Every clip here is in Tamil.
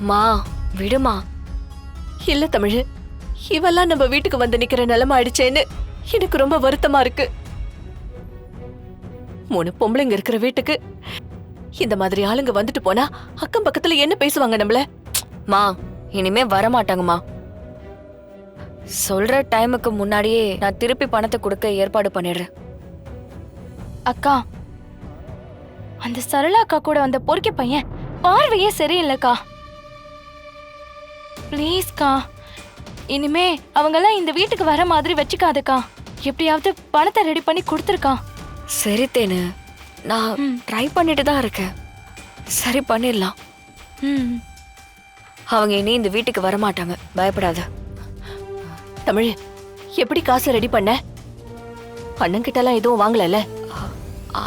மா விடுமா. இல்ல தமிழ், இவெல்லாம் நம்ம வீட்டுக்கு வந்து நிக்கிற நிலைமை ஆயிடுச்சேன்னு எனக்கு ரொம்ப வருத்தமா இருக்கு. 3 பொம்பளைங்க இருக்கிற வீட்டுக்கு இந்த மாதிரி ஆளுங்க வந்துட்டு போனா அக்கம் பக்கத்துல என்ன பேசுவாங்க நம்மள? மா இனிமே வரமாட்டாங்கம்மா. சொல்ற டைமுக்கு முன்னாடியே நான் திருப்பி பணத்தை கொடுக்க ஏற்பாடு பண்ணிடுறேன். அக்கா, அந்த சரளா அக்கா கூட வந்த பொறுக்கி பையன் பார்வையே சரியில்லைக்கா. ப்ளீஸ்க்கா, இனிமே அவங்கெல்லாம் இந்த வீட்டுக்கு வர மாதிரி வச்சுக்காதுக்கா. எப்படியாவது பணத்தை ரெடி பண்ணி கொடுத்துருக்கா. சரி தேனு, நான் ட்ரை பண்ணிட்டு தான் இருக்கேன். சரி பண்ணிடலாம். அவங்க இனி இந்த வீட்டுக்கு வரமாட்டாங்க, பயப்படாத. தமிழ், எப்படி காசு ரெடி பண்ண? அண்ணன் கிட்ட எல்லாம் எதுவும் வாங்கல?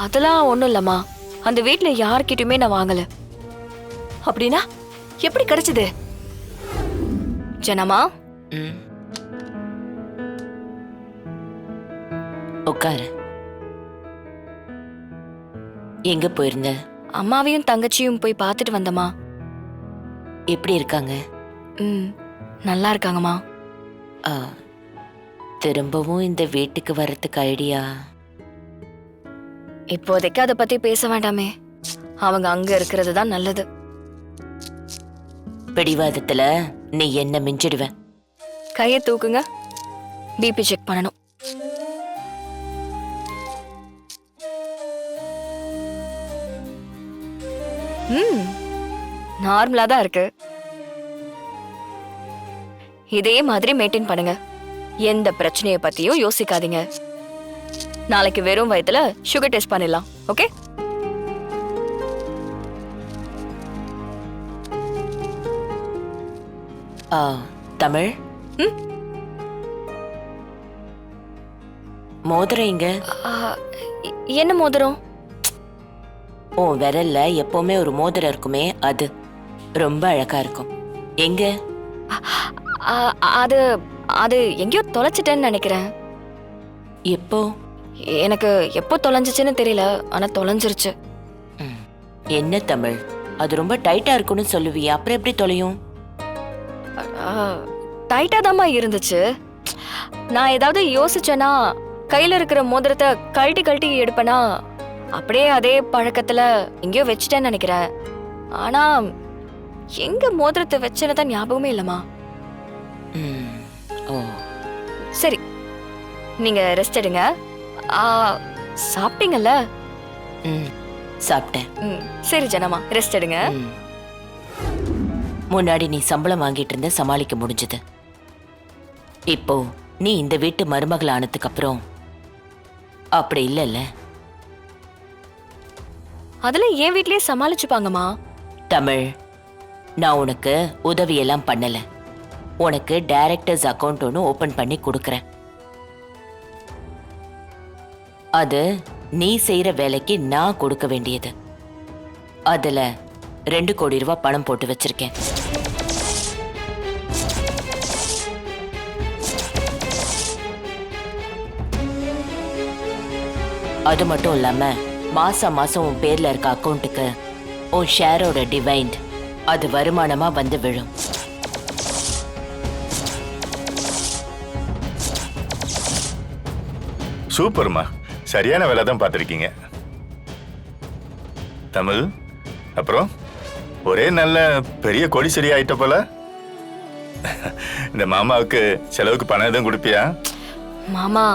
அதெல்லாம் ஒண்ணும் இல்லம்மா, அந்த வீட்டுல யார்கிட்டயுமே நான் வாங்கல. அப்படின்னா எப்படி கிடைச்சது? ஜனமா உட்காரு. எங்க போயிருந்த? அம்மாவையும் தங்கச்சியும் போய் பார்த்துட்டு வந்தம்மா. எப்படி இருக்காங்க? நல்லா இருக்காங்கம்மா. திரும்பவும் இந்த வீட்டுக்கு வர்றதுக்கு ஐடியா? இப்போதைக்கு அதை பத்தி பேச வேண்டாமே, அவங்க அங்க இருக்கிறது தான் நல்லது. பிடிவாதத்துல நீ என்ன மிஞ்சிடுவ. கையை தூக்குங்க, பிபி செக் பண்ணணும். நார்மலா தான் இருக்கு. இதே மாதிரி மெயின்டைன் பண்ணுங்க. எந்த பிரச்சனையை பத்தியும் யோசிக்காதீங்க. நாளைக்கு வெறும் வயித்துல சுகர் டெஸ்ட் பண்ணிடலாம். ஓகே? தமிழ், மோதிரம் இங்க. என்ன மோதிரம்? உன் விரல்ல எப்பவுமே ஒரு மோதிரம் இருக்குமே, அது ரொம்ப அழகா இருக்கும். எங்க? அது அது எங்கேயோ தொலைச்சிட்டேன்னு நினைக்கிறேன். எப்போ? எனக்கு எப்போ தொலைஞ்சிச்சுன்னு தெரியல, ஆனா தொலைஞ்சிருச்சு. என்ன தமிழ், அது ரொம்ப டைட்டா இருக்குன்னு சொல்லுவியா, அப்புறம் எப்படி தொலையும்? டைட்டா தாம்மா இருந்துச்சு. நான் ஏதாவது யோசிச்சேன்னா கையில இருக்கிற மோதிரத்தை கழட்டி கழட்டி எடுப்பேனா, அப்படியே அதே பழக்கத்துல எங்கேயோ வச்சுட்டேன்னு நினைக்கிறேன். ஆனா எங்க மோதிரத்தை வச்சேன்னு தான் ஞாபகமே இல்லம்மா. சரி, நீங்க ரெஸ்ட் எடுங்க. சாப்பிட்டீங்கல்ல? சாப்பிட்டேன். சரி ஜனமா, ரெஸ்ட் எடுங்க. முன்னாடி நீ சம்பளம் வாங்கிட்டு இருந்த சமாளிக்க முடிஞ்சது. இப்போ நீ இந்த வீட்டு மருமகள் ஆனதுக்கு அப்புறம் அப்படி இல்லல்ல. அதெல்லாம் என் வீட்லயே சமாளிச்சுப்பாங்கம்மா. தமிழ், நான் உனக்கு உதவியெல்லாம் பண்ணல. உனக்கு டைரக்டர்ஸ் அக்கவுண்ட் ஒன்று ஓபன் பண்ணி கொடுக்கறேன். அது நீ செய்யற வேலைக்கு நான் கொடுக்க வேண்டியது. அதுல 2 கோடி ரூபாய் பணம் போட்டு வச்சிருக்கேன். அது மட்டும் இல்லாம மாசம் மாசம் உன் பேர்ல இருக்க அக்கவுண்ட்டுக்கு உன் ஷேரோட டிவைண்ட் அது வருமானமா வந்து விழும். சூப்பர்மா, சரியான வேலை தான் பார்த்துருக்கீங்க. தமிழ், அப்புறம் ஒரே நல்ல பெரிய கோடீஸ்வரி ஆயிட்ட போல. இந்த மாமாவுக்கு செலவுக்கு பணம் எதுவும் கொடுப்பியா? மாமா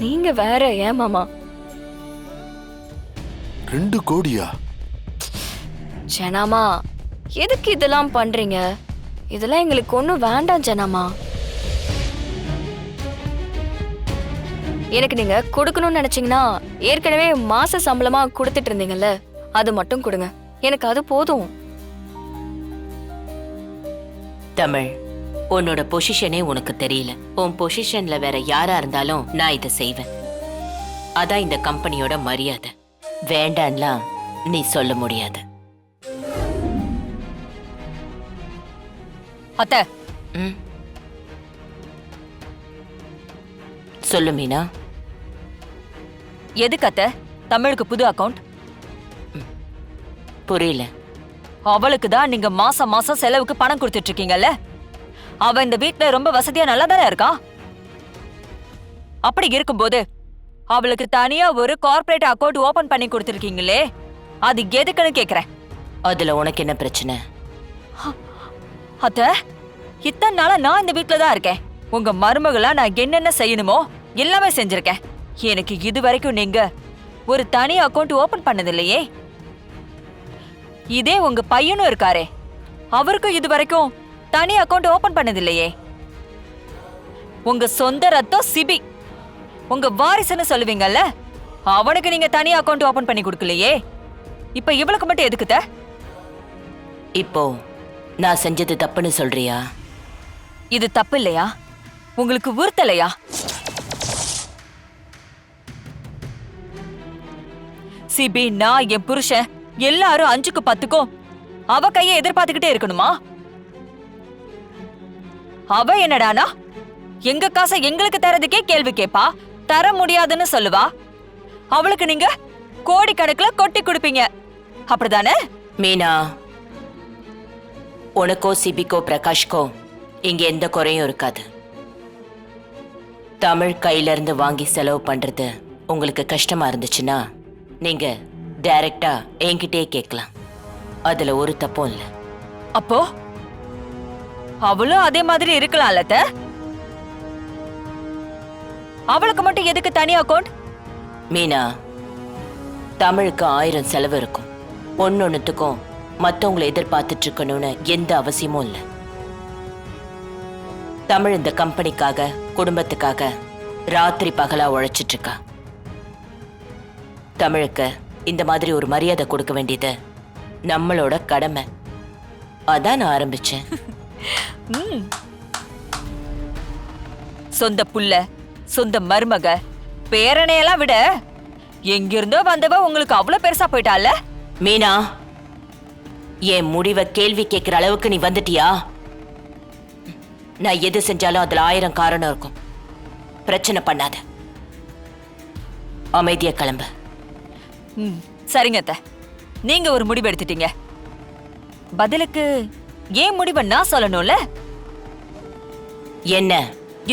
நீங்க வேற. ஏன் மாமா? 2 கோடியா? ஜனாமா, எதுக்கு இதெல்லாம் பண்றீங்க? இதெல்லாம் எங்களுக்கு ஒண்ணும் வேண்டாம் ஜனாமா. எனக்கு நீங்க கொடுக்கணும்னு நினைச்சீங்கன்னா ஏற்கனவே மாச சம்பளமா கொடுத்துட்டு இருந்தீங்கல்ல, அது மட்டும் கொடுங்க. எனக்கு அது போதும். தமிழ், உன்னோட பொசிஷனே உனக்கு தெரியல. உன் பொசிஷன்ல வேற யாரா இருந்தாலும் நான் இதை செய்வேன். அதான் இந்த கம்பெனியோட மரியாதை. வேண்டான்லாம் நீ சொல்ல முடியாது. அத்தை, சொல்லு மீனா. எதுக்கு அத்தை தமிழுக்கு புது அக்கவுண்ட்? புரியல. அவளுக்கு தான் நீங்க மாசம் மாசம் செலவுக்கு பணம் கொடுத்துட்டு இருக்கீங்கல்ல. அவ இந்த வீட்ல ரொம்ப வசதியா நல்லா தானே இருக்கா. அப்படி இருக்கும்போது அவளுக்கு தனியா ஒரு கார்ப்பரேட் அக்கவுண்ட் ஓபன் பண்ணி கொடுத்துருக்கீங்களே, அது எதுக்குன்னு கேக்குறேன். அதுல உனக்கு என்ன பிரச்சனை? அத்த, இத்தனை நாளா நான் இந்த வீட்ல தான் இருக்கேன். உங்க மருமகளா நான் என்னென்ன செய்யணுமோ எல்லாமே செஞ்சிருக்கேன். எனக்கு இது வரைக்கும் நீங்க ஒரு தனி அக்கவுண்ட் ஓபன் பண்ணது இல்லையே. இதே உங்க பையனும் இருக்காரே, அவருக்கும் இது வரைக்கும் தனி அக்கவுண்ட் ஓபன் பண்ணது இல்லையே. உங்க சொந்த ரத்தம் சிபி, உங்க வாரிசுன்னு சொல்லுவீங்கல்ல, அவனுக்கு நீங்க தனி அக்கவுண்ட் ஓபன் பண்ணி கொடுக்கலையே. இப்ப இவளுக்கு மட்டும் எதுக்குத்த? இப்போ நான் செஞ்சது தப்புன்னு சொல்றியா? இது தப்பு இல்லையா? உங்களுக்கு உறுத்தலையா? சிபி, நான் என் புருஷன் எல்லாரும் 5க்கு 10க்கும் அவ கையை எதிர்பார்த்துக்கிட்டே இருக்கணுமா? அவ என்னடானா எங்க காசை எங்களுக்கு தரதுக்கே கேள்வி கேப்பா, தர முடியாதுன்னு சொல்லுவா. அவளுக்கு நீங்க கோடிக்கணக்குல கொட்டி கொடுப்பீங்க, அப்படிதானே? மீனா, உனக்கோ சிபிக்கோ பிரகாஷ்கோ இங்க எந்த குறையும் இருக்காது. தமிழ் கையில இருந்து வாங்கி செலவு பண்றது உங்களுக்கு கஷ்டமா இருந்துச்சுன்னா நீங்க டைரக்டா என்கிட்டயே கேட்கலாம். அதுல ஒரு தப்பும் இல்ல. அப்போ அவளும் அதே மாதிரி இருக்கலாம்ல அத்தை? அவளுக்கு மட்டும் எதுக்கு தனி அக்கவுண்ட்? மீனா, தமிழுக்கு 1000 செலவு இருக்கும். ஒன்னொன்னுத்துக்கும் மத்தவங்களை எதிர்பார்த்துட்டு இருக்கணும்னு எந்த அவசியமும் இல்ல. தமிழ் இந்த கம்பெனிக்காக, குடும்பத்துக்காக ராத்திரி பகலா உழைச்சிட்டு இருக்கா. தமிழுக்கு இந்த மாதிரி ஒரு மரியாதை கொடுக்க வேண்டியது நம்மளோட கடமை. அதான் நான் ஆரம்பிச்சேன். சொந்த புள்ள, சொந்த மருமக, பேரனையெல்லாம் விட எங்கிருந்தோ வந்தவ உங்களுக்கு அவ்வளவு பெருசா போயிட்டால. மீனா, என் முடிவை கேள்வி கேட்கிற அளவுக்கு நீ வந்துட்டியா? நான் எது செஞ்சாலும் அதுல 1000 காரணம் இருக்கும். பிரச்சனை பண்ணாத, அமைதியா கிளம்பு. சரிங்க அத்தை, நீங்க ஒரு முடிவு எடுத்துட்டீங்க. பதிலுக்கு ஏன் முடிவை நான் சொல்லணும்ல? என்ன?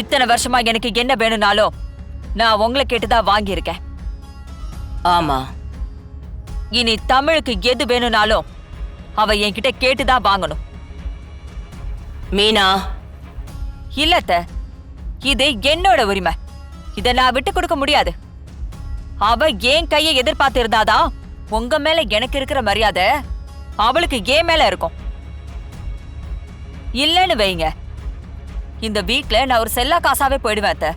இத்தனை வருஷமா எனக்கு என்ன வேணும்னாலும் நான் உங்களை கேட்டுதான் வாங்கியிருக்கேன். ஆமா, இனி தமிழுக்கு எது வேணும்னாலும் அவ என்கிட்ட கேட்டுதான் வாங்கணும். மீனா, இல்ல அத்தை, இது என்னோட உரிமை. இத நான் விட்டு கொடுக்க முடியாது. அவ ஏன் கையை எதிர்பார்த்து இருந்தாதான் உங்க மேல எனக்கு இருக்கிற மரியாதை அவளுக்கு ஏன் மேல இருக்கும். இல்லன்னு வைங்க, இந்த வீட்ல நான் ஒரு செல்லா காசாவே போயிடுவேன் அத்தை.